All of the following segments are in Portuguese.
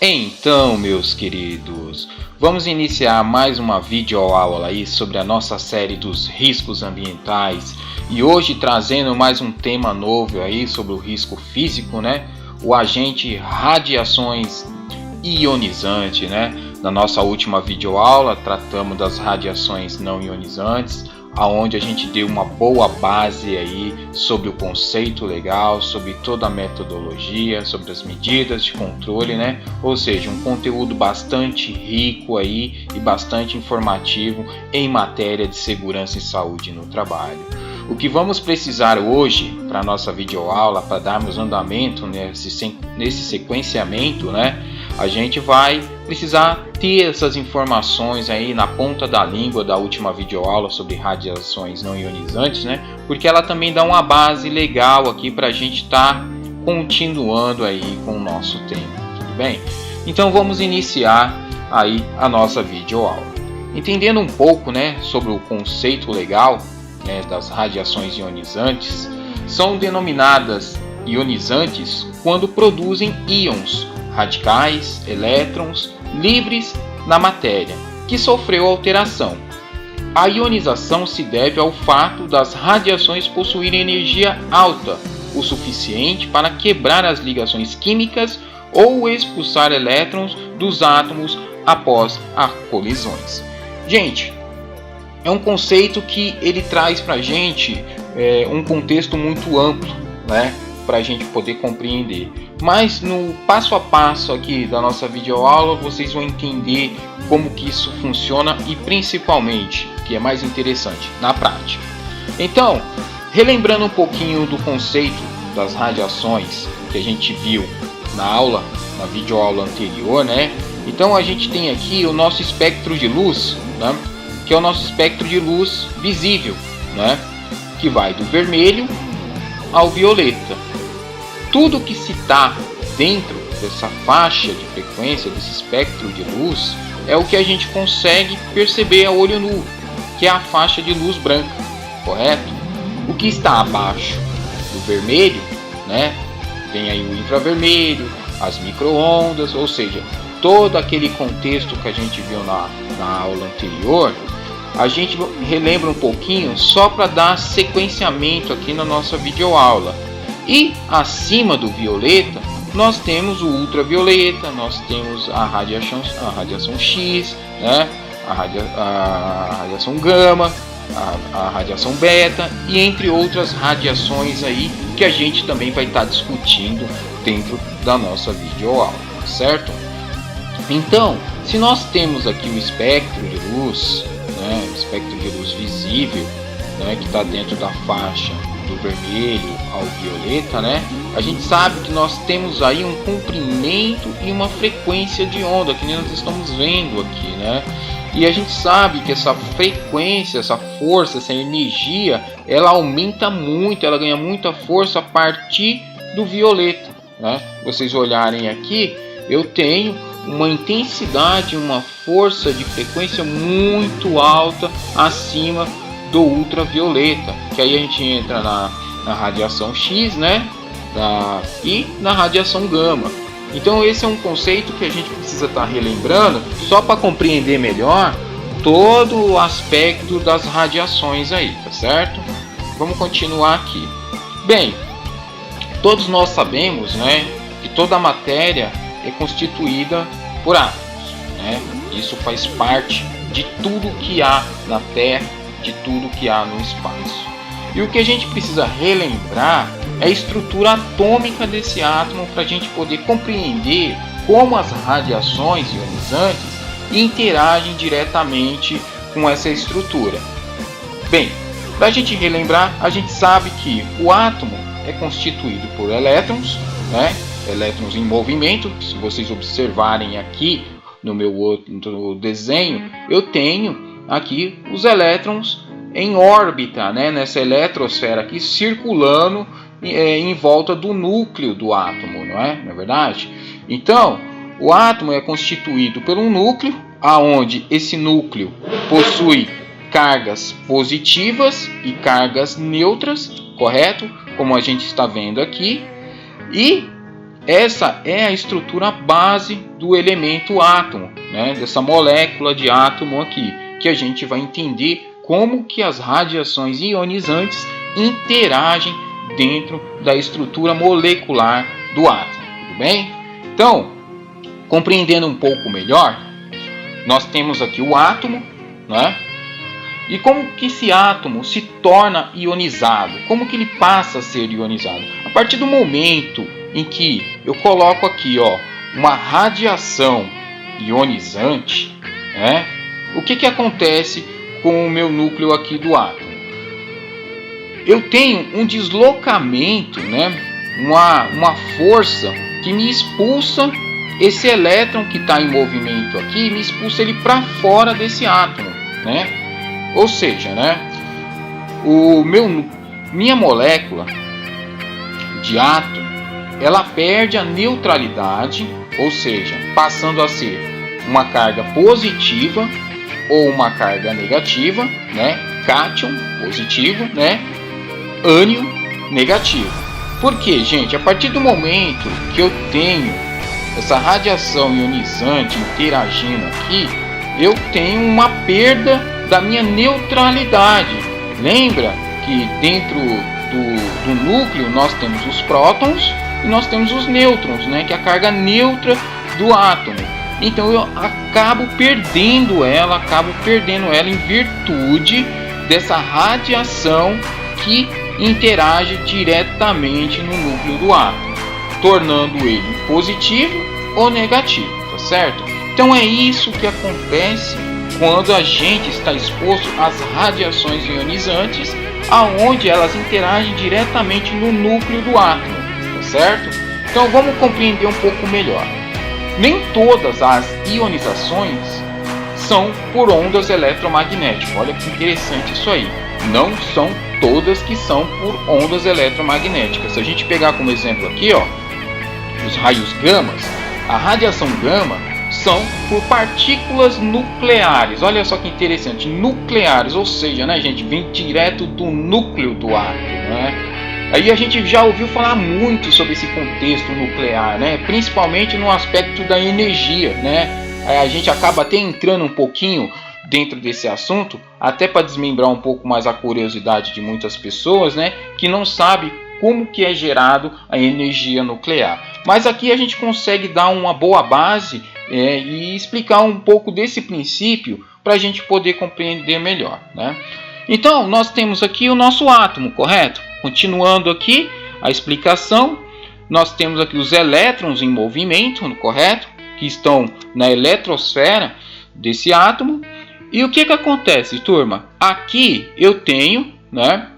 Então, meus queridos, vamos iniciar mais uma videoaula aí sobre a nossa série dos riscos ambientais e hoje trazendo mais um tema novo aí sobre o risco físico, né? O agente radiações ionizantes, né? Na nossa última videoaula tratamos das radiações não ionizantes, aonde a gente deu uma boa base aí sobre o conceito legal, sobre toda a metodologia, sobre as medidas de controle, né? Ou seja, um conteúdo bastante rico aí e bastante informativo em matéria de segurança e saúde no trabalho. O que vamos precisar hoje para a nossa videoaula, para darmos andamento nesse sequenciamento, né? A gente vai precisar ter essas informações aí na ponta da língua da última videoaula sobre radiações não ionizantes, né? Porque ela também dá uma base legal aqui para a gente estar continuando aí com o nosso tema, tudo bem? Então vamos iniciar aí a nossa videoaula. Entendendo um pouco, né, sobre o conceito legal, né, das radiações ionizantes, são denominadas ionizantes quando produzem íons radicais, elétrons livres na matéria, que sofreu alteração. A ionização se deve ao fato das radiações possuírem energia alta, o suficiente para quebrar as ligações químicas ou expulsar elétrons dos átomos após as colisões. Gente, é um conceito que ele traz para a gente um contexto muito amplo, né, para a gente poder compreender. Mas no passo a passo aqui da nossa videoaula vocês vão entender como que isso funciona e principalmente, o que é mais interessante, na prática. Então, relembrando um pouquinho do conceito das radiações que a gente viu na videoaula anterior, né? Então a gente tem aqui o nosso espectro de luz, né? Que é o nosso espectro de luz visível, né? Que vai do vermelho ao violeta. Tudo que se está dentro dessa faixa de frequência, desse espectro de luz, é o que a gente consegue perceber a olho nu, que é a faixa de luz branca, correto? O que está abaixo do vermelho, né? Vem aí o infravermelho, as micro-ondas, ou seja, todo aquele contexto que a gente viu na aula anterior, a gente relembra um pouquinho só para dar sequenciamento aqui na nossa videoaula. E acima do violeta, nós temos o ultravioleta, nós temos a radiação X, né? a radiação gama, a radiação beta e entre outras radiações aí que a gente também vai estar discutindo dentro da nossa videoaula, certo? Então, se nós temos aqui o espectro de luz, né? O espectro de luz visível, né? Que está dentro da faixa do vermelho ao violeta, né? A gente sabe que nós temos aí um comprimento e uma frequência de onda, que nós estamos vendo aqui, né? E a gente sabe que essa frequência, essa força, essa energia, ela aumenta muito, ela ganha muita força a partir do violeta, né? Vocês olharem aqui, eu tenho uma intensidade, uma força de frequência muito alta acima do ultravioleta, que aí a gente entra na radiação X, né? E na radiação gama. Então esse é um conceito que a gente precisa estar relembrando só para compreender melhor todo o aspecto das radiações aí, tá certo? Vamos continuar aqui. Bem, todos nós sabemos, né, que toda a matéria é constituída por átomos, né? Isso faz parte de tudo que há na Terra, de tudo que há no espaço. E o que a gente precisa relembrar é a estrutura atômica desse átomo para a gente poder compreender como as radiações ionizantes interagem diretamente com essa estrutura. Bem, para a gente relembrar, a gente sabe que o átomo é constituído por elétrons, né? Elétrons em movimento. Se vocês observarem aqui no meu outro desenho, eu tenho aqui os elétrons em órbita, né, nessa eletrosfera aqui, circulando em volta do núcleo do átomo, não é verdade? Então, o átomo é constituído por um núcleo, aonde esse núcleo possui cargas positivas e cargas neutras, correto? Como a gente está vendo aqui. E essa é a estrutura base do elemento átomo, né? Dessa molécula de átomo aqui, que a gente vai entender como que as radiações ionizantes interagem dentro da estrutura molecular do átomo, tudo bem? Então, compreendendo um pouco melhor, nós temos aqui o átomo, né? E como que esse átomo se torna ionizado? Como que ele passa a ser ionizado? A partir do momento em que eu coloco aqui, ó, uma radiação ionizante, né? O que acontece com o meu núcleo aqui do átomo? Eu tenho um deslocamento, né? Uma força que me expulsa esse elétron que está em movimento aqui, me expulsa ele para fora desse átomo, né? Ou seja, né? Minha molécula de átomo, ela perde a neutralidade, ou seja, passando a ser uma carga positiva ou uma carga negativa, né? Cátion positivo, né? Ânion negativo. Por quê, gente? A partir do momento que eu tenho essa radiação ionizante interagindo aqui, eu tenho uma perda da minha neutralidade. Lembra que dentro do núcleo nós temos os prótons e nós temos os nêutrons, né? Que é a carga neutra do átomo. Então eu acabo perdendo ela em virtude dessa radiação que interage diretamente no núcleo do átomo, tornando ele positivo ou negativo, tá certo? Então é isso que acontece quando a gente está exposto às radiações ionizantes, aonde elas interagem diretamente no núcleo do átomo, tá certo? Então vamos compreender um pouco melhor. Nem todas as ionizações são por ondas eletromagnéticas. Olha que interessante isso aí. Não são todas que são por ondas eletromagnéticas. Se a gente pegar como exemplo aqui, ó, os raios gamas, a radiação gama são por partículas nucleares. Olha só que interessante, nucleares, ou seja, né, gente, vem direto do núcleo do átomo, né? Aí a gente já ouviu falar muito sobre esse contexto nuclear, né? Principalmente no aspecto da energia, né? A gente acaba até entrando um pouquinho dentro desse assunto, até para desmembrar um pouco mais a curiosidade de muitas pessoas, né? Que não sabe como que é gerado a energia nuclear. Mas aqui a gente consegue dar uma boa base e explicar um pouco desse princípio para a gente poder compreender melhor, né? Então nós temos aqui o nosso átomo, correto? Continuando aqui a explicação, nós temos aqui os elétrons em movimento, correto? Que estão na eletrosfera desse átomo. E o que acontece, turma? Aqui eu tenho, né,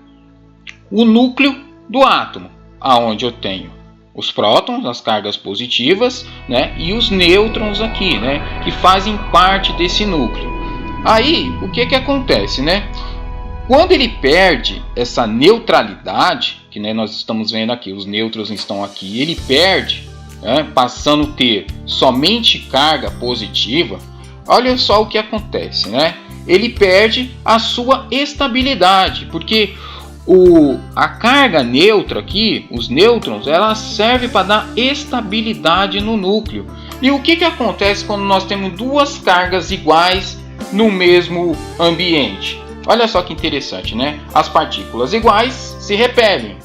o núcleo do átomo, aonde eu tenho os prótons, as cargas positivas, né, e os nêutrons aqui, né, que fazem parte desse núcleo. Aí, o que acontece, né? Quando ele perde essa neutralidade, que, né, nós estamos vendo aqui, os nêutrons estão aqui, ele perde, né, passando a ter somente carga positiva. Olha só o que acontece, né? Ele perde a sua estabilidade, porque a carga neutra aqui, os nêutrons, ela serve para dar estabilidade no núcleo. E o que acontece quando nós temos duas cargas iguais no mesmo ambiente? Olha só que interessante, né? As partículas iguais se repelem,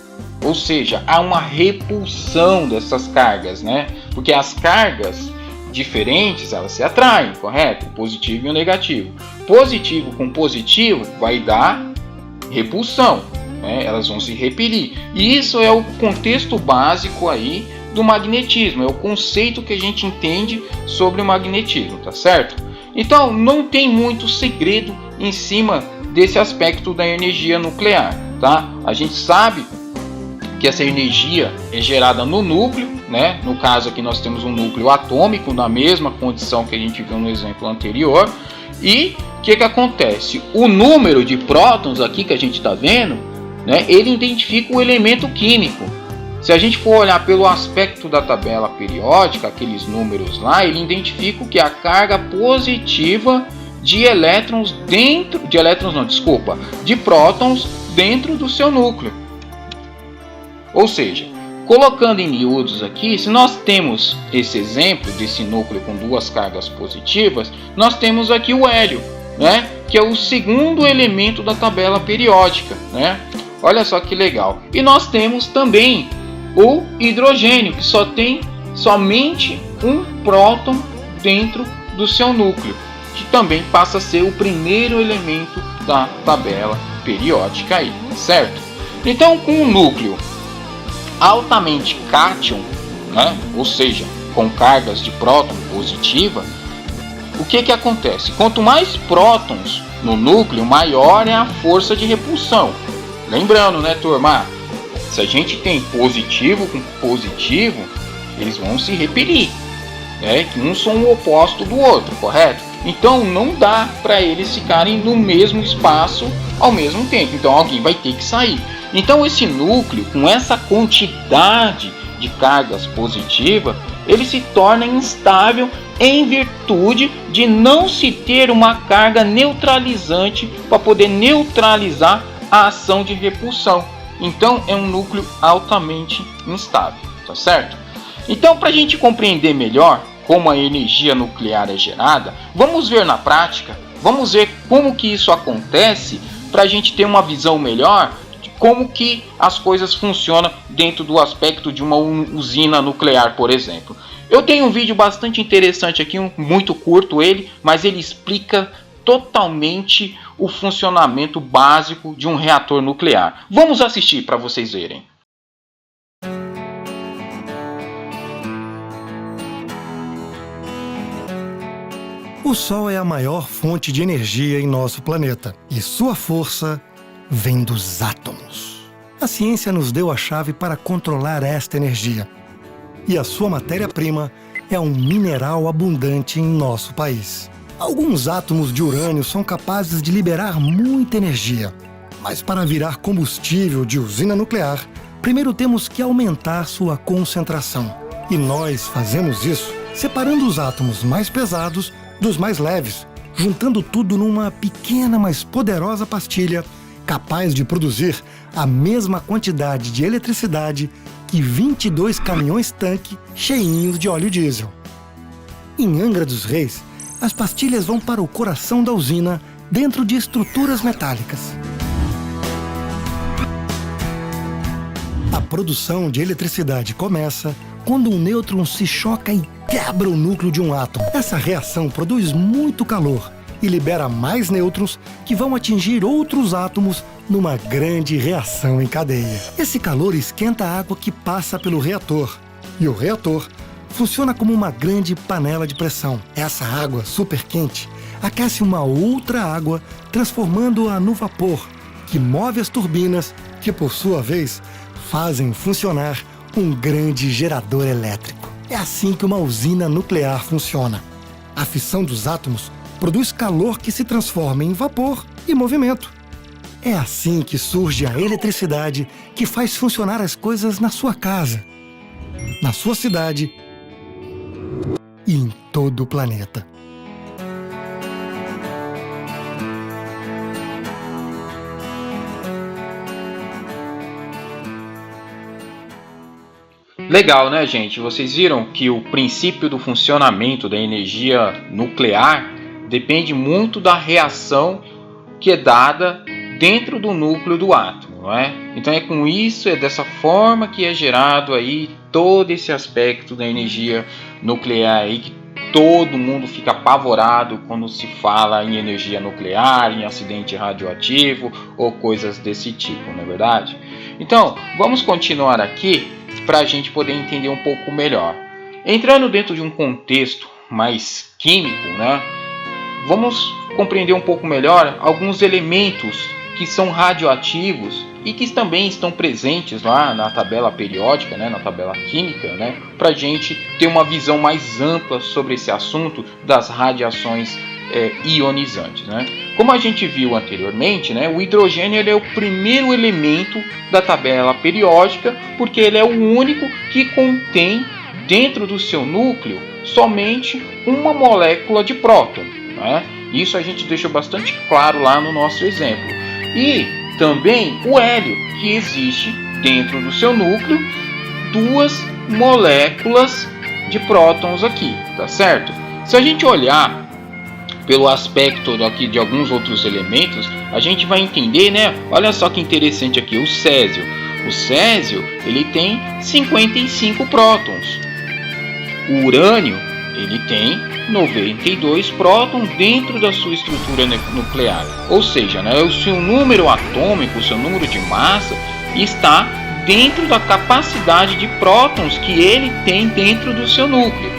ou seja, há uma repulsão dessas cargas, né? Porque as cargas diferentes, elas se atraem, correto? O positivo e o negativo. Positivo com positivo vai dar repulsão, né? Elas vão se repelir. E isso é o contexto básico aí do magnetismo, é o conceito que a gente entende sobre o magnetismo, tá certo? Então não tem muito segredo em cima desse aspecto da energia nuclear, tá? A gente sabe que essa energia é gerada no núcleo, né? No caso aqui nós temos um núcleo atômico na mesma condição que a gente viu no exemplo anterior. E o que acontece? O número de prótons aqui que a gente está vendo, né? Ele identifica o elemento químico. Se a gente for olhar pelo aspecto da tabela periódica, aqueles números lá, ele identifica que a carga positiva de prótons dentro do seu núcleo. Ou seja, Colocando em miúdos aqui, se nós temos esse exemplo desse núcleo com duas cargas positivas, nós temos aqui o hélio, né? Que é o segundo elemento da tabela periódica, né? Olha só que legal. E nós temos também o hidrogênio, que só tem somente um próton dentro do seu núcleo, que também passa a ser o primeiro elemento da tabela periódica aí, certo? Então, com um núcleo altamente cátion, né? Ou seja, com cargas de próton positiva, o que acontece? Quanto mais prótons no núcleo, maior é a força de repulsão. Lembrando, né, turma? Se a gente tem positivo com positivo, eles vão se repelir, né? Que um são o oposto do outro, correto? Então não dá para eles ficarem no mesmo espaço ao mesmo tempo. Então alguém vai ter que sair. Então esse núcleo, com essa quantidade de cargas positivas, ele se torna instável em virtude de não se ter uma carga neutralizante para poder neutralizar a ação de repulsão. Então é um núcleo altamente instável, tá certo? Então, para a gente compreender melhor como a energia nuclear é gerada, vamos ver na prática, vamos ver como que isso acontece para a gente ter uma visão melhor de como que as coisas funcionam dentro do aspecto de uma usina nuclear, por exemplo. Eu tenho um vídeo bastante interessante aqui, muito curto ele, mas ele explica totalmente o funcionamento básico de um reator nuclear. Vamos assistir para vocês verem. O Sol é a maior fonte de energia em nosso planeta e sua força vem dos átomos. A ciência nos deu a chave para controlar esta energia e a sua matéria-prima é um mineral abundante em nosso país. Alguns átomos de urânio são capazes de liberar muita energia, mas para virar combustível de usina nuclear, primeiro temos que aumentar sua concentração. E nós fazemos isso separando os átomos mais pesados dos mais leves, juntando tudo numa pequena, mas poderosa pastilha capaz de produzir a mesma quantidade de eletricidade que 22 caminhões-tanque cheinhos de óleo diesel. Em Angra dos Reis, as pastilhas vão para o coração da usina dentro de estruturas metálicas. A produção de eletricidade começa quando um nêutron se choca e quebra o núcleo de um átomo. Essa reação produz muito calor e libera mais nêutrons que vão atingir outros átomos numa grande reação em cadeia. Esse calor esquenta a água que passa pelo reator, e o reator funciona como uma grande panela de pressão. Essa água super quente aquece uma outra água, transformando-a no vapor, que move as turbinas, que por sua vez fazem funcionar um grande gerador elétrico. É assim que uma usina nuclear funciona. A fissão dos átomos produz calor que se transforma em vapor e movimento. É assim que surge a eletricidade que faz funcionar as coisas na sua casa, na sua cidade e em todo o planeta. Legal, né, gente? Vocês viram que o princípio do funcionamento da energia nuclear depende muito da reação que é dada dentro do núcleo do átomo, não é? Então é com isso, é dessa forma que é gerado aí todo esse aspecto da energia nuclear aí que todo mundo fica apavorado quando se fala em energia nuclear, em acidente radioativo ou coisas desse tipo, não é verdade? Então, vamos continuar aqui para a gente poder entender um pouco melhor. Entrando dentro de um contexto mais químico, né? Vamos compreender um pouco melhor alguns elementos que são radioativos e que também estão presentes lá na tabela periódica, né, na tabela química, né, para a gente ter uma visão mais ampla sobre esse assunto das radiações ionizantes, né? Como a gente viu anteriormente, né, o hidrogênio ele é o primeiro elemento da tabela periódica porque ele é o único que contém dentro do seu núcleo somente uma molécula de próton, né? Isso a gente deixa bastante claro lá no nosso exemplo. E também o hélio, que existe dentro do seu núcleo duas moléculas de prótons aqui, tá certo? Se a gente olhar pelo aspecto aqui de alguns outros elementos, a gente vai entender, né? Olha só que interessante aqui, o césio. O césio, ele tem 55 prótons. O urânio, ele tem 92 prótons dentro da sua estrutura nuclear. Ou seja, né, o seu número atômico, o seu número de massa, está dentro da capacidade de prótons que ele tem dentro do seu núcleo.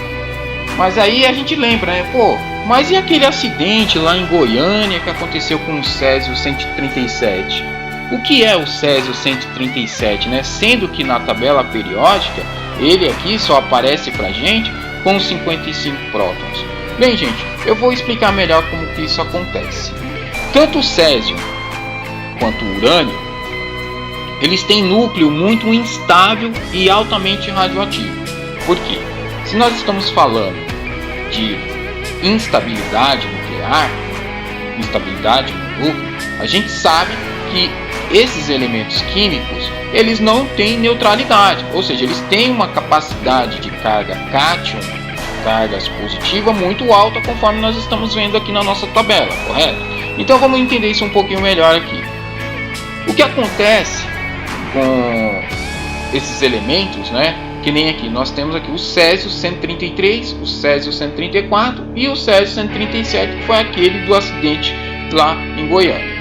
Mas aí a gente lembra, né? Pô, mas e aquele acidente lá em Goiânia que aconteceu com o césio 137? O que é o césio 137, né? Sendo que na tabela periódica, ele aqui só aparece pra gente com 55 prótons. Bem, gente, eu vou explicar melhor como que isso acontece. Tanto o césio quanto o urânio, eles têm núcleo muito instável e altamente radioativo. Por quê? Se nós estamos falando de instabilidade nuclear, instabilidade no núcleo, a gente sabe que esses elementos químicos, eles não têm neutralidade, ou seja, eles têm uma capacidade de carga cátion, cargas positiva, muito alta, conforme nós estamos vendo aqui na nossa tabela, correto? Então vamos entender isso um pouquinho melhor aqui. O que acontece com esses elementos, né? Que nem aqui, nós temos aqui o césio 133, o césio 134 e o césio 137, que foi aquele do acidente lá em Goiânia.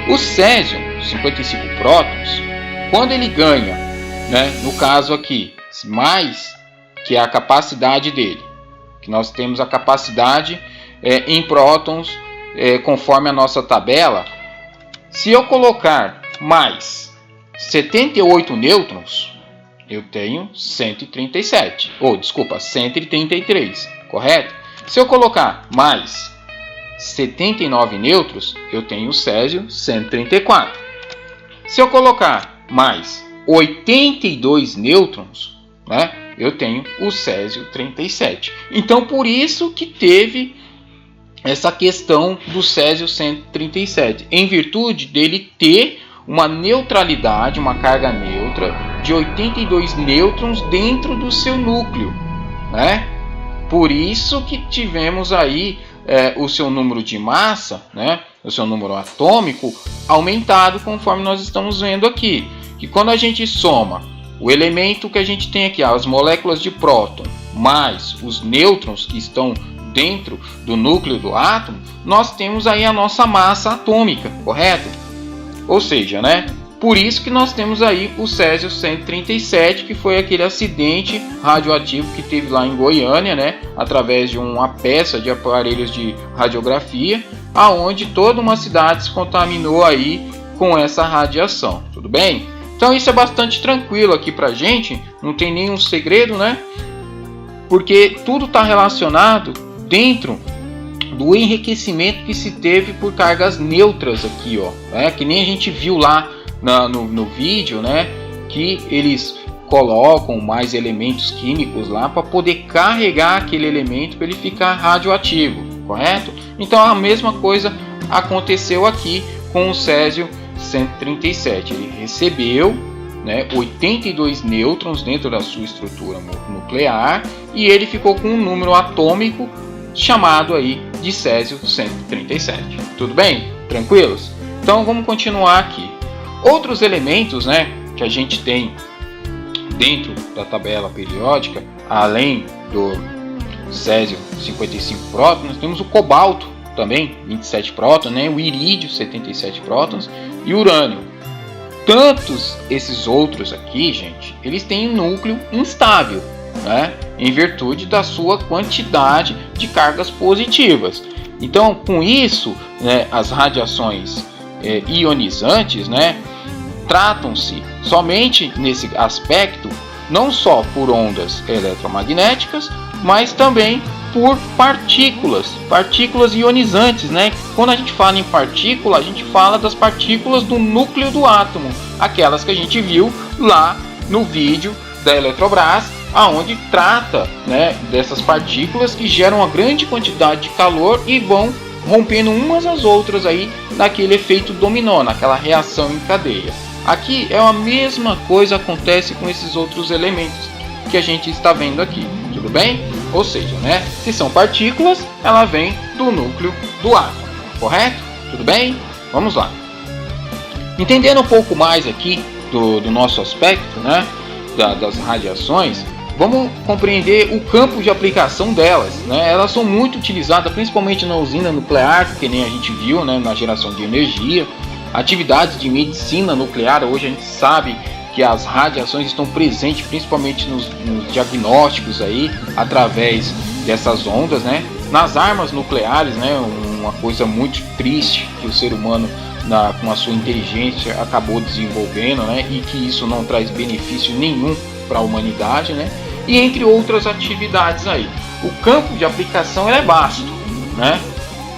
O césio, 55 prótons, quando ele ganha, né, no caso aqui, mais que a capacidade dele, que nós temos a capacidade em prótons, conforme a nossa tabela, se eu colocar mais 78 nêutrons, eu tenho 137, ou desculpa, 133, correto? Se eu colocar mais 79 nêutrons, eu tenho o césio 134. Se eu colocar mais 82 nêutrons, né, eu tenho o césio 37. Então, por isso que teve essa questão do césio 137, em virtude dele ter uma neutralidade, uma carga neutra de 82 nêutrons dentro do seu núcleo, né? Por isso que tivemos aí o seu número de massa, né? O seu número atômico aumentado, conforme nós estamos vendo aqui. Que quando a gente soma o elemento que a gente tem aqui, as moléculas de próton, mais os nêutrons que estão dentro do núcleo do átomo, nós temos aí a nossa massa atômica, correto? Ou seja, né? Por isso que nós temos aí o césio 137, que foi aquele acidente radioativo que teve lá em Goiânia, né? Através de uma peça de aparelhos de radiografia, aonde toda uma cidade se contaminou aí com essa radiação, tudo bem? Então isso é bastante tranquilo aqui pra gente, não tem nenhum segredo, né? Porque tudo está relacionado dentro do enriquecimento que se teve por cargas neutras aqui, ó, né? Que nem a gente viu lá no vídeo, né? Que eles colocam mais elementos químicos lá para poder carregar aquele elemento para ele ficar radioativo, correto? Então a mesma coisa aconteceu aqui com o césio 137. Ele recebeu, né, 82 nêutrons dentro da sua estrutura nuclear e ele ficou com um número atômico chamado aí de césio 137. Tudo bem? Tranquilos? Então vamos continuar aqui. Outros elementos, né, que a gente tem dentro da tabela periódica, além do césio 55 prótons, nós temos o cobalto também, 27 prótons, né, o irídio 77 prótons e o urânio. Tantos esses outros aqui, gente, eles têm um núcleo instável, né, em virtude da sua quantidade de cargas positivas. Então, com isso, né, as radiações ionizantes, né, tratam-se somente nesse aspecto, não só por ondas eletromagnéticas, mas também por partículas ionizantes, né? Quando a gente fala em partícula, a gente fala das partículas do núcleo do átomo, aquelas que a gente viu lá no vídeo da Eletrobras, aonde trata, né, dessas partículas que geram uma grande quantidade de calor e vão rompendo umas às outras aí naquele efeito dominó, naquela reação em cadeia. Aqui é a mesma coisa acontece com esses outros elementos que a gente está vendo aqui, tudo bem? Ou seja, né, se são partículas, ela vem do núcleo do átomo, correto? Tudo bem? Vamos lá. Entendendo um pouco mais aqui do nosso aspecto, né, das radiações, vamos compreender o campo de aplicação delas, né? Elas são muito utilizadas, principalmente na usina nuclear, que nem a gente viu, né, na geração de energia. Atividades de medicina nuclear, hoje a gente sabe que as radiações estão presentes principalmente nos diagnósticos aí, através dessas ondas, né? Nas armas nucleares, né, uma coisa muito triste que o ser humano, com a sua inteligência, acabou desenvolvendo, né, e que isso não traz benefício nenhum para a humanidade, né? E entre outras atividades aí. O campo de aplicação é vasto, né?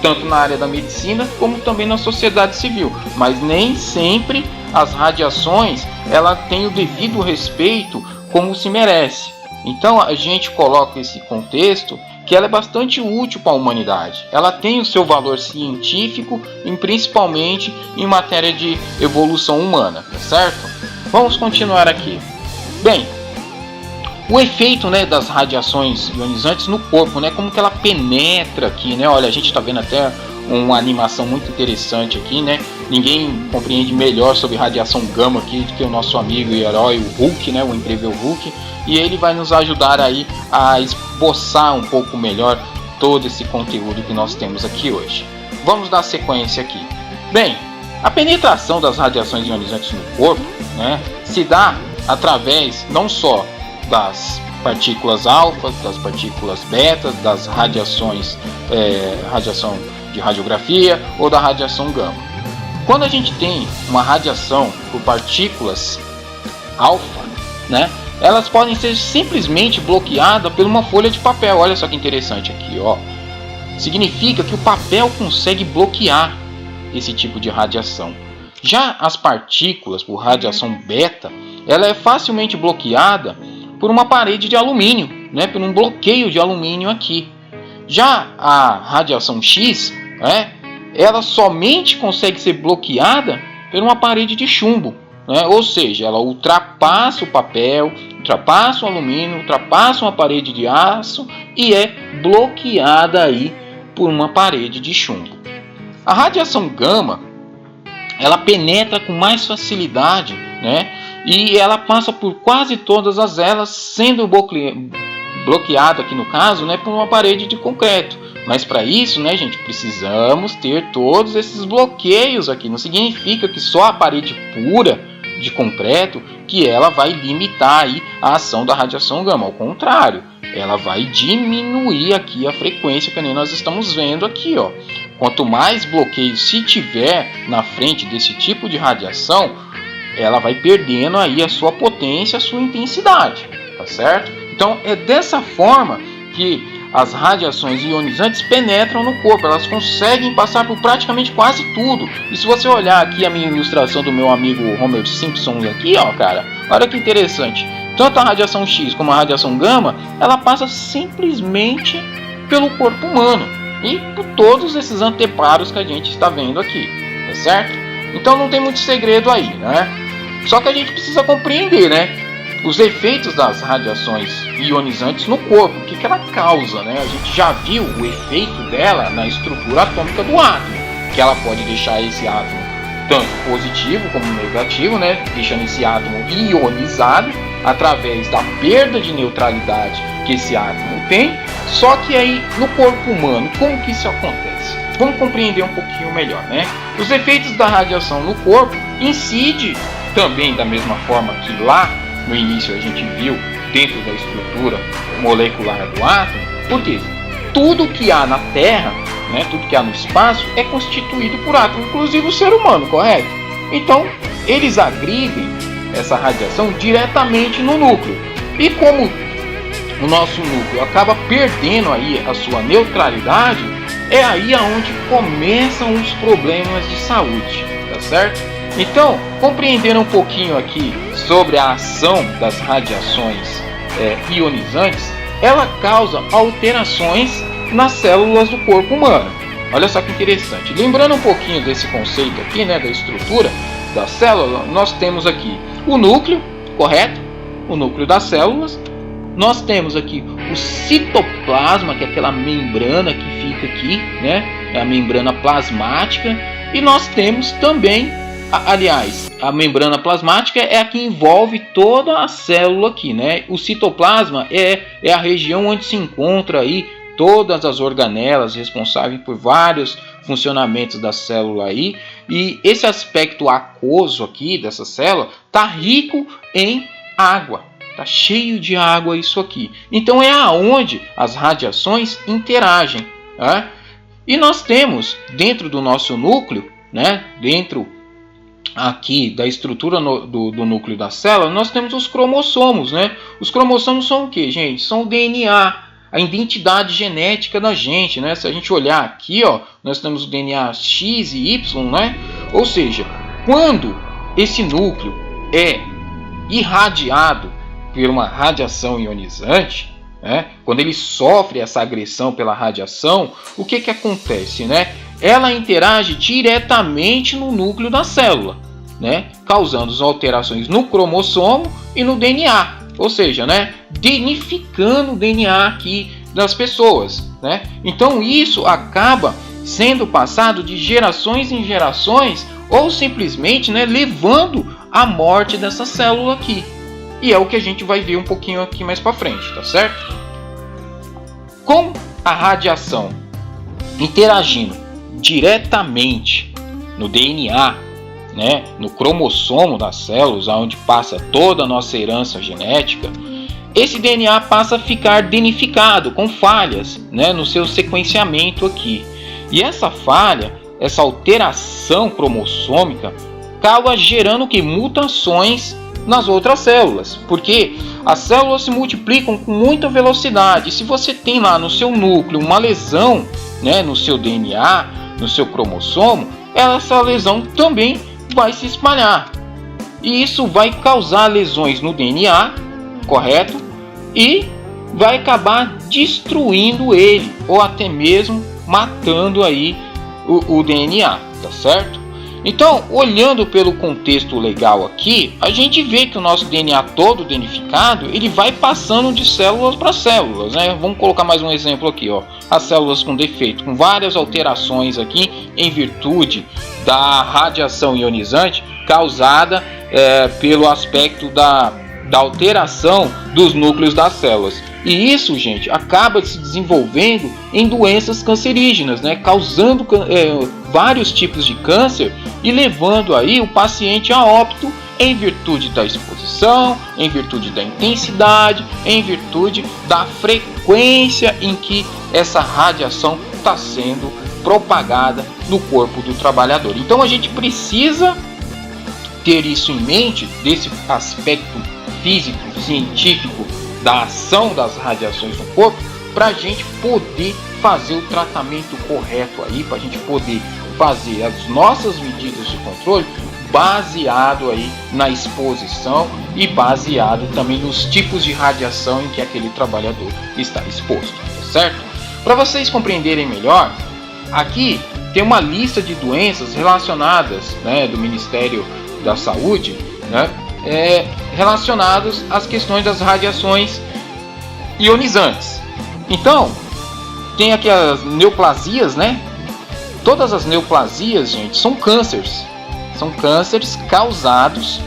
Tanto na área da medicina como também na sociedade civil, mas nem sempre as radiações ela tem o devido respeito como se merece. Então a gente coloca esse contexto que ela é bastante útil para a humanidade. Ela tem o seu valor científico e principalmente em matéria de evolução humana, tá certo? Vamos continuar aqui. Bem, o efeito, né, das radiações ionizantes no corpo, né, como que ela penetra aqui, né? Olha, a gente está vendo até uma animação muito interessante aqui, né? Ninguém compreende melhor sobre radiação gama aqui do que o nosso amigo e herói, o Hulk, né, o incrível Hulk, e ele vai nos ajudar aí a esboçar um pouco melhor todo esse conteúdo que nós temos aqui hoje. Vamos dar sequência aqui. Bem, a penetração das radiações ionizantes no corpo, né, se dá através não só das partículas alfa, das partículas beta, das radiações, radiação de radiografia ou da radiação gama. Quando a gente tem uma radiação por partículas alfa, né, elas podem ser simplesmente bloqueadas por uma folha de papel. Olha só que interessante aqui, ó. Significa que o papel consegue bloquear esse tipo de radiação. Já as partículas por radiação beta, ela é facilmente bloqueada por uma parede de alumínio, né, por um bloqueio de alumínio aqui. Já a radiação X, né, ela somente consegue ser bloqueada por uma parede de chumbo, né, ou seja, ela ultrapassa o papel, ultrapassa o alumínio, ultrapassa uma parede de aço e é bloqueada aí por uma parede de chumbo. A radiação gama, ela penetra com mais facilidade, né, e ela passa por quase todas as elas, sendo bloqueada aqui no caso, né, por uma parede de concreto. Mas para isso, né, gente, precisamos ter todos esses bloqueios aqui. Não significa que só a parede pura de concreto que ela vai limitar aí a ação da radiação gama. Ao contrário, ela vai diminuir aqui a frequência, que nem nós estamos vendo aqui, ó. Quanto mais bloqueio se tiver na frente desse tipo de radiação, ela vai perdendo aí a sua potência, a sua intensidade, tá certo? Então é dessa forma que as radiações ionizantes penetram no corpo, elas conseguem passar por praticamente quase tudo. E se você olhar aqui a minha ilustração do meu amigo Homer Simpson aqui, ó, cara, olha que interessante. Tanto a radiação X como a radiação gama, ela passa simplesmente pelo corpo humano e por todos esses anteparos que a gente está vendo aqui, tá certo? Então não tem muito segredo aí, né? Só que a gente precisa compreender, né, os efeitos das radiações ionizantes no corpo, o que ela causa, né? A gente já viu o efeito dela na estrutura atômica do átomo, que ela pode deixar esse átomo tanto positivo como negativo, né, deixando esse átomo ionizado através da perda de neutralidade que esse átomo tem. Só que aí no corpo humano, como que isso acontece? Vamos compreender um pouquinho melhor, né? Os efeitos da radiação no corpo incidem também da mesma forma que lá no início a gente viu dentro da estrutura molecular do átomo, porque tudo que há na Terra, né, tudo que há no espaço é constituído por átomos, inclusive o ser humano, correto? Então eles agridem essa radiação diretamente no núcleo, e como o nosso núcleo acaba perdendo aí a sua neutralidade, é aí aonde começam os problemas de saúde, tá certo? Então, compreender um pouquinho aqui sobre a ação das radiações ionizantes, ela causa alterações nas células do corpo humano. Olha só que interessante. Lembrando um pouquinho desse conceito aqui, né, da estrutura, da célula, nós temos aqui o núcleo, correto? O núcleo das células. Nós temos aqui o citoplasma, que é aquela membrana que fica aqui, né? É a membrana plasmática. E nós temos também, aliás, a membrana plasmática é a que envolve toda a célula aqui, né? O citoplasma é a região onde se encontra aí todas as organelas responsáveis por vários funcionamentos da célula aí. E esse aspecto aquoso aqui dessa célula está rico em água. Está cheio de água isso aqui. Então é aonde as radiações interagem. Né? E nós temos dentro do nosso núcleo, né? Dentro aqui da estrutura do núcleo da célula, nós temos os cromossomos. Né? Os cromossomos são o que, gente? São o DNA, a identidade genética da gente. Né? Se a gente olhar aqui, ó, nós temos o DNA X e Y. Né? Ou seja, quando esse núcleo é irradiado por uma radiação ionizante, né? Quando ele sofre essa agressão pela radiação, o que acontece? Né? Ela interage diretamente no núcleo da célula, né? Causando alterações no cromossomo e no DNA, ou seja, né? Danificando o DNA aqui das pessoas. Né? Então isso acaba sendo passado de gerações em gerações ou simplesmente, né, levando à morte dessa célula aqui. E é o que a gente vai ver um pouquinho aqui mais para frente, tá certo? Com a radiação interagindo diretamente no DNA, né, no cromossomo das células, onde passa toda a nossa herança genética, esse DNA passa a ficar danificado, com falhas, né, no seu sequenciamento aqui. E essa falha, essa alteração cromossômica, acaba gerando que mutações nas outras células, porque as células se multiplicam com muita velocidade. Se você tem lá no seu núcleo uma lesão, né, no seu DNA, no seu cromossomo, essa lesão também vai se espalhar. E isso vai causar lesões no DNA, correto? E vai acabar destruindo ele, ou até mesmo matando aí o DNA, tá certo? Então, olhando pelo contexto legal aqui, a gente vê que o nosso DNA todo danificado, ele vai passando de células para células, né? Vamos colocar mais um exemplo aqui, ó. As células com defeito, com várias alterações aqui, em virtude da radiação ionizante causada pelo aspecto da alteração dos núcleos das células. E isso, gente, acaba se desenvolvendo em doenças cancerígenas, né? Causando vários tipos de câncer e levando aí o paciente a óbito em virtude da exposição, em virtude da intensidade, em virtude da frequência em que essa radiação está sendo propagada no corpo do trabalhador. Então a gente precisa ter isso em mente, desse aspecto físico, científico da ação das radiações no corpo, para a gente poder fazer o tratamento correto aí, para a gente poder fazer as nossas medidas de controle baseado aí na exposição e baseado também nos tipos de radiação em que aquele trabalhador está exposto, tá certo? Para vocês compreenderem melhor, aqui tem uma lista de doenças relacionadas, né, do Ministério da Saúde, né, relacionadas às questões das radiações ionizantes. Então, tem aqui as neoplasias, né? Todas as neoplasias, gente, são cânceres. São cânceres causados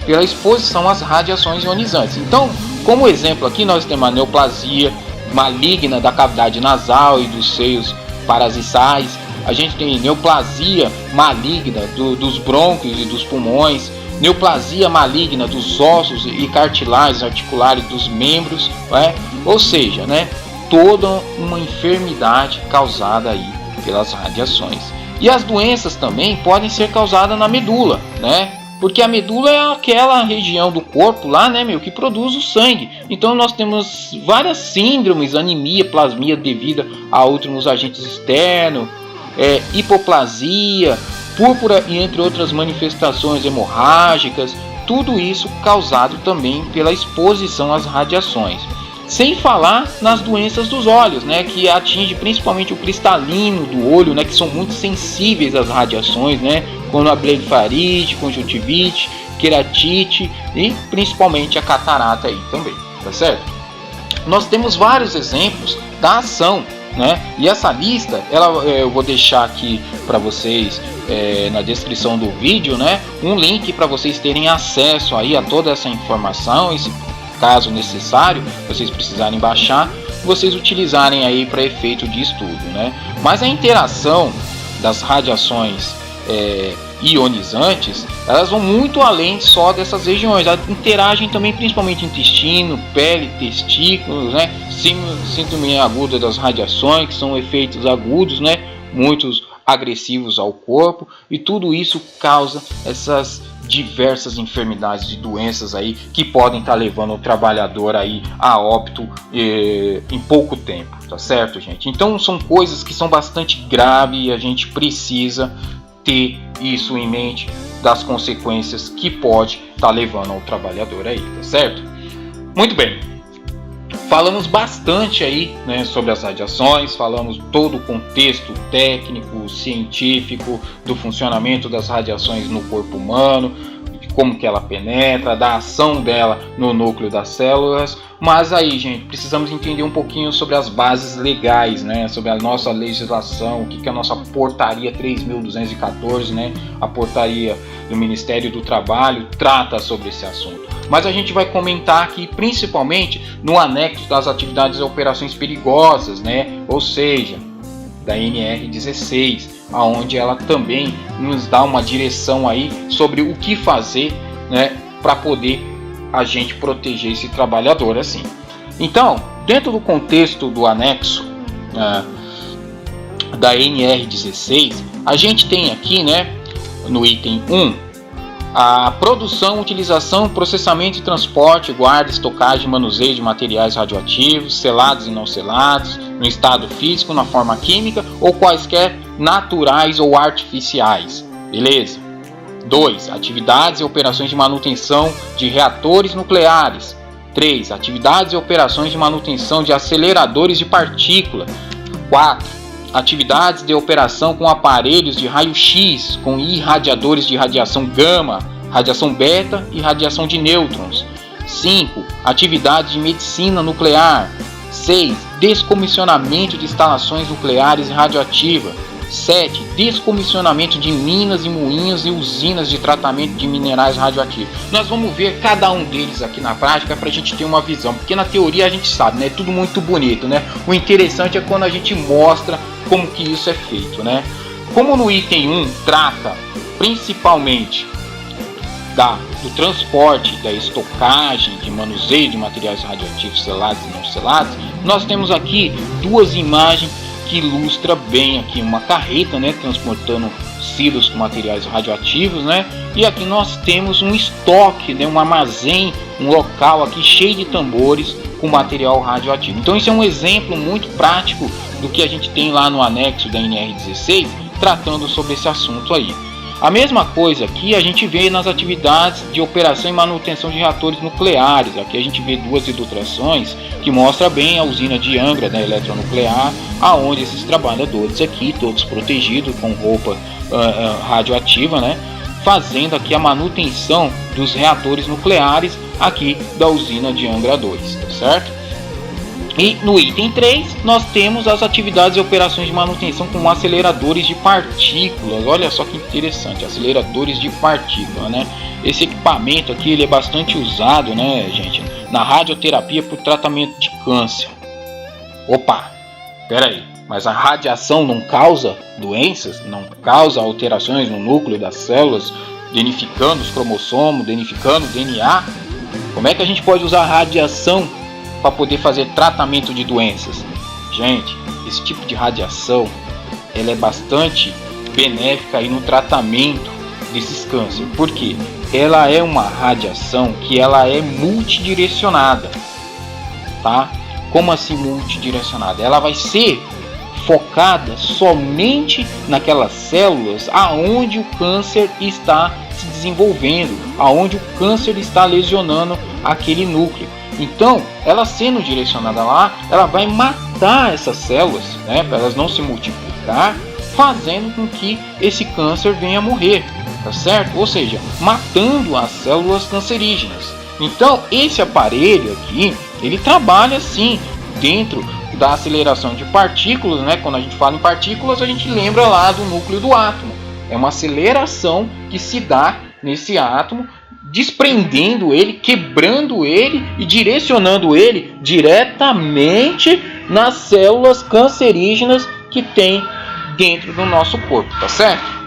pela exposição às radiações ionizantes. Então, como exemplo aqui, nós temos a neoplasia maligna da cavidade nasal e dos seios parasitais. A gente tem neoplasia maligna dos brônquios e dos pulmões, neoplasia maligna dos ossos e cartilagens articulares dos membros, né? Ou seja, né, toda uma enfermidade causada aí pelas radiações. E as doenças também podem ser causadas na medula, né? Porque a medula é aquela região do corpo lá, né, que produz o sangue. Então nós temos várias síndromes, anemia, plasmia devida a outros agentes externos, hipoplasia, púrpura e entre outras manifestações hemorrágicas. Tudo isso causado também pela exposição às radiações. Sem falar nas doenças dos olhos, né, que atinge principalmente o cristalino do olho, né, que são muito sensíveis às radiações, né, como a blefarite, conjuntivite, queratite e principalmente a catarata aí também, tá certo? Nós temos vários exemplos da ação, né? E essa lista, eu vou deixar aqui para vocês na descrição do vídeo, né, um link para vocês terem acesso aí a toda essa informação, e se caso necessário, vocês precisarem baixar, vocês utilizarem aí para efeito de estudo, né? Mas a interação das radiações ionizantes, elas vão muito além só dessas regiões. Elas interagem também principalmente intestino, pele, testículos, né? Síndrome aguda das radiações, que são efeitos agudos, né? Muitos agressivos ao corpo, e tudo isso causa essas diversas enfermidades e doenças aí que podem estar levando o trabalhador aí a óbito em pouco tempo, tá certo, gente? Então são coisas que são bastante graves e a gente precisa ter isso em mente, das consequências que pode estar levando ao trabalhador aí, tá certo? Muito bem, falamos bastante aí, né, sobre as radiações, falamos todo o contexto técnico, científico do funcionamento das radiações no corpo humano, como que ela penetra, da ação dela no núcleo das células. Mas aí, gente, precisamos entender um pouquinho sobre as bases legais, né, sobre a nossa legislação, o que é a nossa portaria 3.214, né, a portaria do Ministério do Trabalho trata sobre esse assunto. Mas a gente vai comentar aqui principalmente no anexo das atividades e operações perigosas, né, ou seja, da NR16, aonde ela também nos dá uma direção aí sobre o que fazer, né, para poder a gente proteger esse trabalhador assim. Então, dentro do contexto do anexo da NR16, a gente tem aqui, né, no item 1, a produção, utilização, processamento e transporte, guarda, estocagem e manuseio de materiais radioativos, selados e não selados, no estado físico, na forma química ou quaisquer naturais ou artificiais. Beleza? 2. Atividades e operações de manutenção de reatores nucleares. 3. Atividades e operações de manutenção de aceleradores de partícula. 4. Atividades de operação com aparelhos de raio-x, com irradiadores de radiação gama, radiação beta e radiação de nêutrons. 5. Atividades de medicina nuclear. 6. Descomissionamento de instalações nucleares e radioativas. 7. Descomissionamento de minas e moinhos e usinas de tratamento de minerais radioativos. Nós vamos ver cada um deles aqui na prática para a gente ter uma visão, porque na teoria a gente sabe, né? É tudo muito bonito, né? O interessante é quando a gente mostra como que isso é feito, né? Como no item 1 trata principalmente do transporte, da estocagem, de manuseio de materiais radioativos selados e não selados, nós temos aqui duas imagens que ilustra bem aqui uma carreta, né, transportando silos com materiais radioativos, né, e aqui nós temos um estoque, né, um armazém, um local aqui cheio de tambores com material radioativo. Então isso é um exemplo muito prático do que a gente tem lá no anexo da NR16, tratando sobre esse assunto aí. A mesma coisa aqui a gente vê nas atividades de operação e manutenção de reatores nucleares. Aqui a gente vê duas ilustrações que mostram bem a usina de Angra, né, eletronuclear, aonde esses trabalhadores aqui, todos protegidos com roupa radioativa, né, fazendo aqui a manutenção dos reatores nucleares aqui da usina de Angra 2, tá certo? E no item 3, nós temos as atividades e operações de manutenção com aceleradores de partículas. Olha só que interessante, aceleradores de partículas, né? Esse equipamento aqui ele é bastante usado, né, gente, na radioterapia para o tratamento de câncer. Opa, peraí, mas a radiação não causa doenças? Não causa alterações no núcleo das células, danificando os cromossomos, danificando o DNA? Como é que a gente pode usar a radiação para poder fazer tratamento de doenças? Gente, esse tipo de radiação ela é bastante benéfica aí no tratamento desses cânceres. Por quê? Ela é uma radiação que ela é multidirecionada, tá? Como assim multidirecionada? Ela vai ser focada somente naquelas células aonde o câncer está se desenvolvendo, aonde o câncer está lesionando aquele núcleo. Então, ela sendo direcionada lá, ela vai matar essas células, né, para elas não se multiplicar, fazendo com que esse câncer venha a morrer, tá certo? Ou seja, matando as células cancerígenas. Então, esse aparelho aqui, ele trabalha assim dentro da aceleração de partículas, né? Quando a gente fala em partículas, a gente lembra lá do núcleo do átomo. É uma aceleração que se dá nesse átomo, desprendendo ele, quebrando ele e direcionando ele diretamente nas células cancerígenas que tem dentro do nosso corpo, tá certo?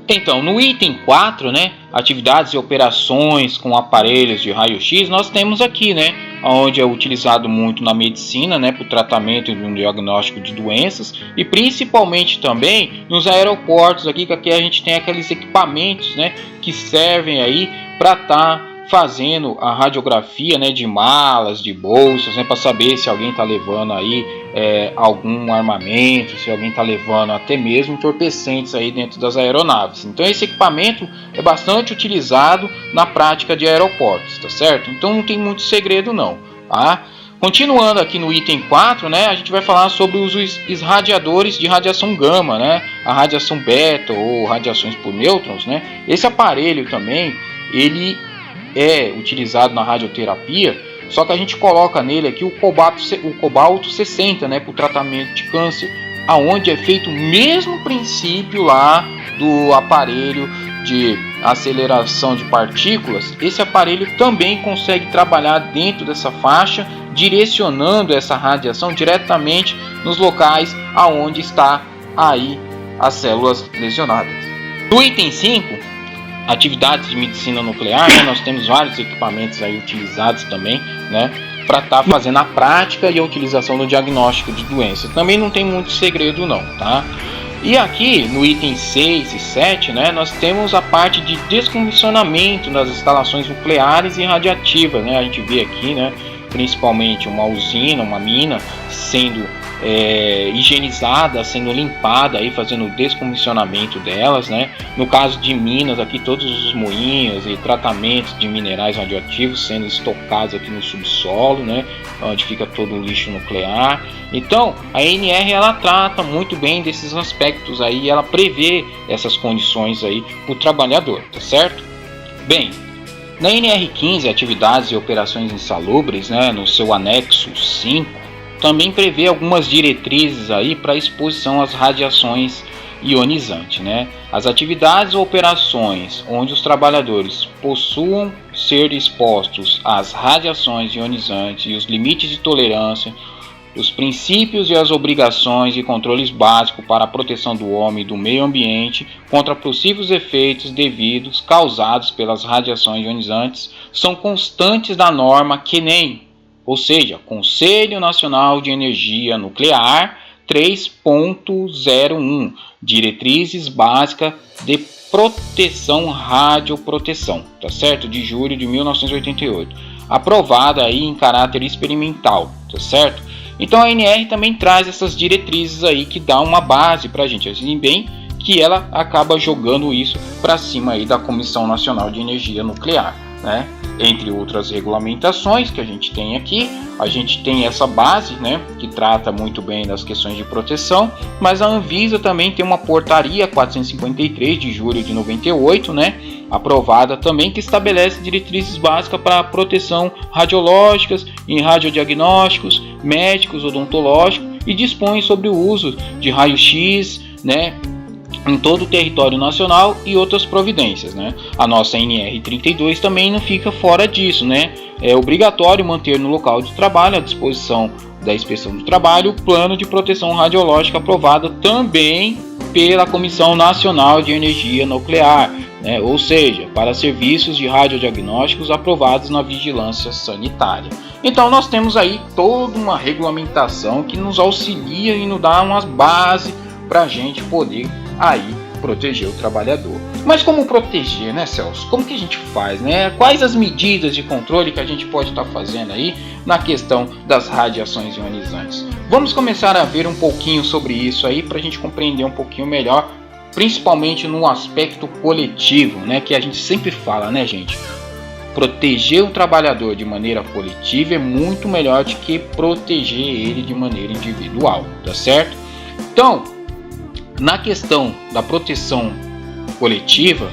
Então, no item 4, né, atividades e operações com aparelhos de raio-x, nós temos aqui, né, onde é utilizado muito na medicina, né, para o tratamento e um diagnóstico de doenças, e principalmente também nos aeroportos aqui, que aqui a gente tem aqueles equipamentos, né, que servem aí para estar fazendo a radiografia, né, de malas, de bolsas, né, para saber se alguém está levando aí algum armamento, se alguém está levando até mesmo entorpecentes aí dentro das aeronaves. Então esse equipamento é bastante utilizado na prática de aeroportos, tá certo? Então não tem muito segredo não, tá? Continuando aqui no item 4, né, a gente vai falar sobre os irradiadores de radiação gama, né, a radiação beta ou radiações por nêutrons, né. Esse aparelho também, ele é utilizado na radioterapia, só que a gente coloca nele aqui o cobalto 60, né, para o tratamento de câncer, aonde é feito o mesmo princípio lá do aparelho de aceleração de partículas. Esse aparelho também consegue trabalhar dentro dessa faixa, direcionando essa radiação diretamente nos locais aonde está aí as células lesionadas. No item 5, atividades de medicina nuclear, né, nós temos vários equipamentos aí utilizados também, né, para estar fazendo a prática e a utilização do diagnóstico de doenças. Também não tem muito segredo não, tá? E aqui no item 6 e 7, né, nós temos a parte de descomissionamento das instalações nucleares e radiativas, né? A gente vê aqui, né, principalmente uma usina, uma mina sendo higienizada, sendo limpada, aí, fazendo o descomissionamento delas, né? No caso de minas, aqui todos os moinhos e tratamentos de minerais radioativos sendo estocados aqui no subsolo, né? Onde fica todo o lixo nuclear. Então, a ANR ela trata muito bem desses aspectos aí, ela prevê essas condições aí para o trabalhador, tá certo? Bem, na NR15, atividades e operações insalubres, né, no seu anexo 5, também prevê algumas diretrizes aí para exposição às radiações ionizantes, né? As atividades ou operações onde os trabalhadores possuam ser expostos às radiações ionizantes e os limites de tolerância, os princípios e as obrigações e controles básicos para a proteção do homem e do meio ambiente contra possíveis efeitos devidos causados pelas radiações ionizantes são constantes da norma CNEN, ou seja, Conselho Nacional de Energia Nuclear 3.01, Diretrizes Básicas de Proteção Radioproteção, tá certo? De julho de 1988, aprovada aí em caráter experimental, tá certo? Então a ANR também traz essas diretrizes aí que dá uma base para a gente, assim bem que ela acaba jogando isso para cima aí da Comissão Nacional de Energia Nuclear, né? Entre outras regulamentações que a gente tem aqui, a gente tem essa base, né, que trata muito bem das questões de proteção, mas a Anvisa também tem uma portaria 453 de julho de 98, né, aprovada também, que estabelece diretrizes básicas para proteção radiológicas em radiodiagnósticos, médicos, odontológicos e dispõe sobre o uso de raio-x, né, em todo o território nacional e outras providências, né? A nossa NR32 também não fica fora disso, né? É obrigatório manter no local de trabalho, à disposição da Inspeção do Trabalho, o plano de proteção radiológica aprovado também pela Comissão Nacional de Energia Nuclear, né? Ou seja, para serviços de radiodiagnósticos aprovados na vigilância sanitária. Então nós temos aí toda uma regulamentação que nos auxilia e nos dá umas bases para a gente poder aí proteger o trabalhador. Mas como proteger, né, Celso? Como que a gente faz, né? Quais as medidas de controle que a gente pode estar fazendo aí na questão das radiações ionizantes? Vamos começar a ver um pouquinho sobre isso aí para a gente compreender um pouquinho melhor, principalmente no aspecto coletivo, né, que a gente sempre fala, né, gente? proteger o trabalhador de maneira coletiva é muito melhor do que proteger ele de maneira individual, tá certo? Então, na questão da proteção coletiva,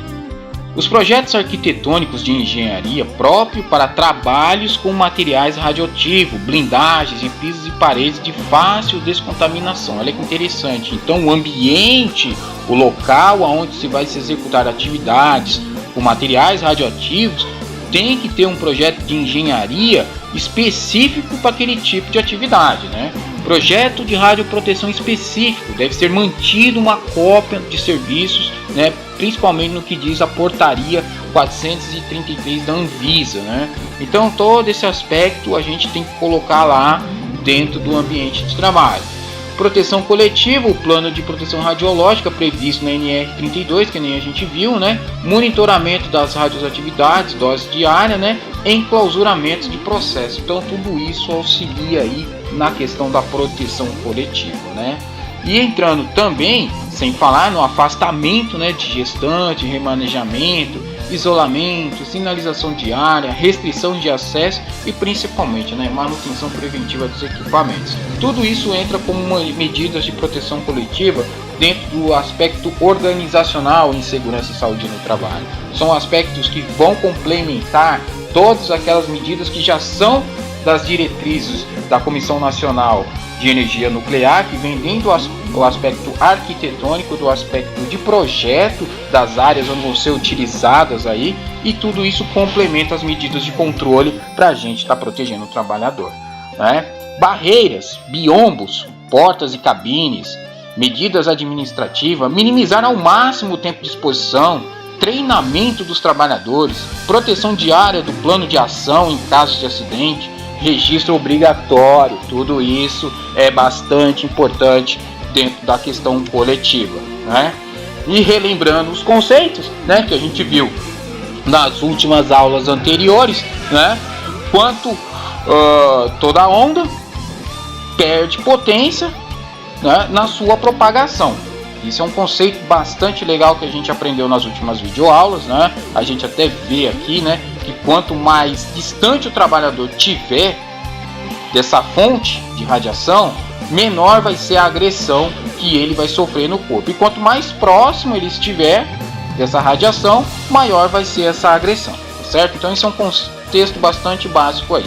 os projetos arquitetônicos de engenharia próprios para trabalhos com materiais radioativos, blindagens e pisos e paredes de fácil descontaminação. Olha que interessante. Então, o ambiente, o local onde se vai se executar atividades com materiais radioativos tem que ter um projeto de engenharia específico para aquele tipo de atividade, né? Projeto de radioproteção específico, deve ser mantido uma cópia de serviços, né, principalmente no que diz a portaria 433 da Anvisa, né? Então todo esse aspecto a gente tem que colocar lá dentro do ambiente de trabalho. Proteção coletiva, o plano de proteção radiológica previsto na NR32, que nem a gente viu, né? Monitoramento das radioatividades, dose diária, né? Enclausuramento de processo. Então tudo isso auxilia aí na questão da proteção coletiva, né? E entrando também, sem falar no afastamento, né, de gestante, remanejamento, isolamento, sinalização diária, restrição de acesso e principalmente, né, manutenção preventiva dos equipamentos. Tudo isso entra como medidas de proteção coletiva dentro do aspecto organizacional em segurança e saúde no trabalho. São aspectos que vão complementar todas aquelas medidas que já são das diretrizes da Comissão Nacional de Energia Nuclear, que vem dentro do aspecto arquitetônico, do aspecto de projeto das áreas onde vão ser utilizadas aí, e tudo isso complementa as medidas de controle para a gente estar protegendo o trabalhador, né? Barreiras, biombos, portas e cabines, medidas administrativas, minimizar ao máximo o tempo de exposição, treinamento dos trabalhadores, proteção diária do plano de ação em caso de acidente, registro obrigatório, tudo isso é bastante importante dentro da questão coletiva, né? E relembrando os conceitos, né, que a gente viu nas últimas aulas anteriores, né? Quanto toda onda perde potência, né, na sua propagação. Isso é um conceito bastante legal que a gente aprendeu nas últimas videoaulas, né? A gente até vê aqui, né, que quanto mais distante o trabalhador tiver dessa fonte de radiação, menor vai ser a agressão que ele vai sofrer no corpo. E quanto mais próximo ele estiver dessa radiação, maior vai ser essa agressão, tá certo? Então isso é um contexto bastante básico aí.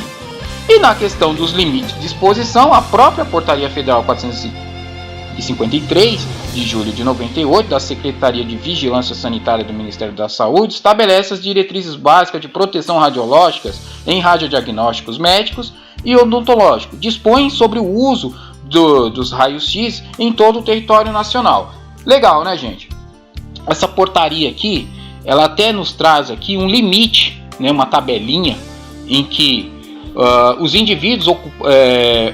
E na questão dos limites de exposição, a própria Portaria Federal 453 de julho de 98 da Secretaria de Vigilância Sanitária do Ministério da Saúde estabelece as diretrizes básicas de proteção radiológicas em radiodiagnósticos médicos e odontológicos. Dispõe sobre o uso dos raios-x em todo o território nacional. Legal, né, gente? Essa portaria aqui, ela até nos traz aqui um limite, né, uma tabelinha em que os indivíduos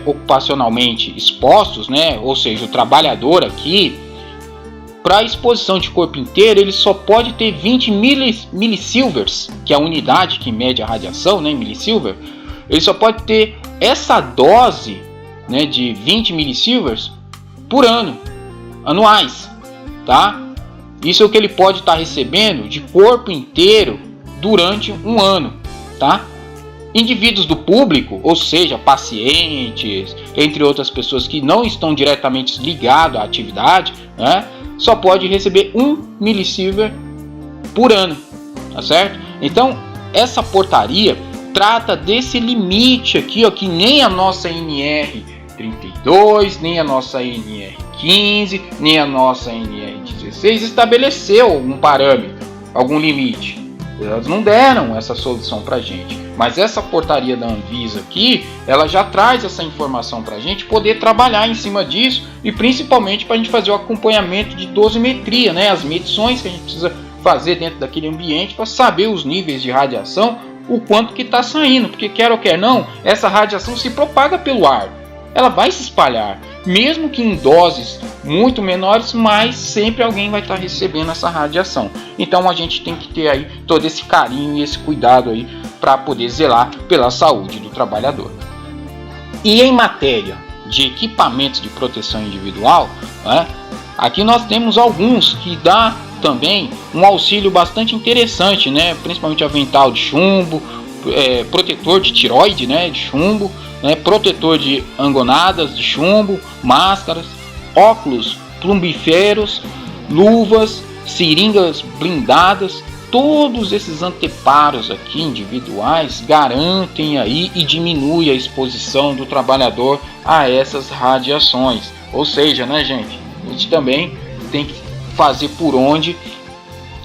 ocupacionalmente expostos, né, ou seja, o trabalhador aqui, para a exposição de corpo inteiro, ele só pode ter 20 millisieverts, que é a unidade que mede a radiação, né, millisiever. Ele só pode ter essa dose, né, de 20 millisieverts por ano, anuais, tá? Isso é o que ele pode estar recebendo de corpo inteiro durante um ano, tá? Indivíduos do público, ou seja, pacientes, entre outras pessoas que não estão diretamente ligados à atividade, né, só pode receber 1 millisiever por ano, tá certo? Então, essa portaria trata desse limite aqui, ó, que nem a nossa NR32, nem a nossa NR15, nem a nossa NR16 estabeleceu um parâmetro, algum limite. Elas não deram essa solução para a gente, mas essa portaria da Anvisa aqui, ela já traz essa informação para a gente poder trabalhar em cima disso e principalmente para a gente fazer o acompanhamento de dosimetria, né? As medições que a gente precisa fazer dentro daquele ambiente para saber os níveis de radiação, o quanto que está saindo, porque quer ou quer não, essa radiação se propaga pelo ar, ela vai se espalhar, mesmo que em doses muito menores, mas sempre alguém vai estar recebendo essa radiação. Então a gente tem que ter aí todo esse carinho e esse cuidado aí para poder zelar pela saúde do trabalhador. E em matéria de equipamentos de proteção individual, né, aqui nós temos alguns que também um auxílio bastante interessante, né? Principalmente avental de chumbo, protetor de tireoide, né? De chumbo, né? Protetor de angonadas de chumbo, máscaras, óculos plumbíferos, luvas, seringas blindadas. Todos esses anteparos aqui individuais garantem aí e diminuem a exposição do trabalhador a essas radiações. Ou seja, né, gente, a gente também tem que fazer por onde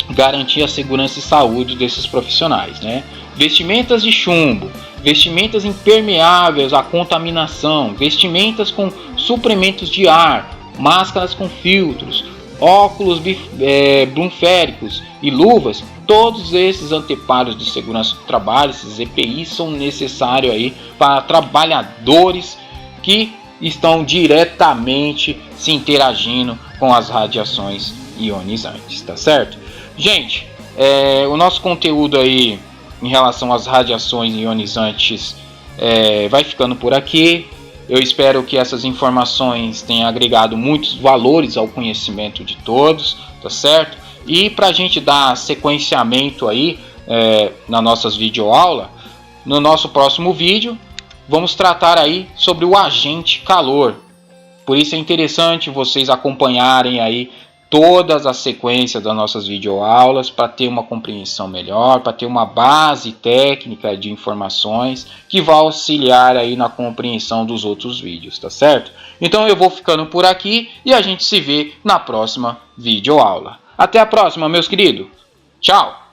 garantir a segurança e saúde desses profissionais, né? Vestimentas de chumbo, vestimentas impermeáveis à contaminação, vestimentas com suprimentos de ar, máscaras com filtros, óculos blumféricos e luvas. Todos esses anteparos de segurança do trabalho, esses EPIs, são necessários aí para trabalhadores que estão diretamente se interagindo com as radiações ionizantes, tá certo? Gente, o nosso conteúdo aí em relação às radiações ionizantes vai ficando por aqui. Eu espero que essas informações tenham agregado muitos valores ao conhecimento de todos, tá certo? E para a gente dar sequenciamento aí nas nossas videoaulas, no nosso próximo vídeo, vamos tratar aí sobre o agente calor. Por isso é interessante vocês acompanharem aí todas as sequências das nossas videoaulas para ter uma compreensão melhor, para ter uma base técnica de informações que vai auxiliar aí na compreensão dos outros vídeos, tá certo? Então eu vou ficando por aqui e a gente se vê na próxima videoaula. Até a próxima, meus queridos. Tchau!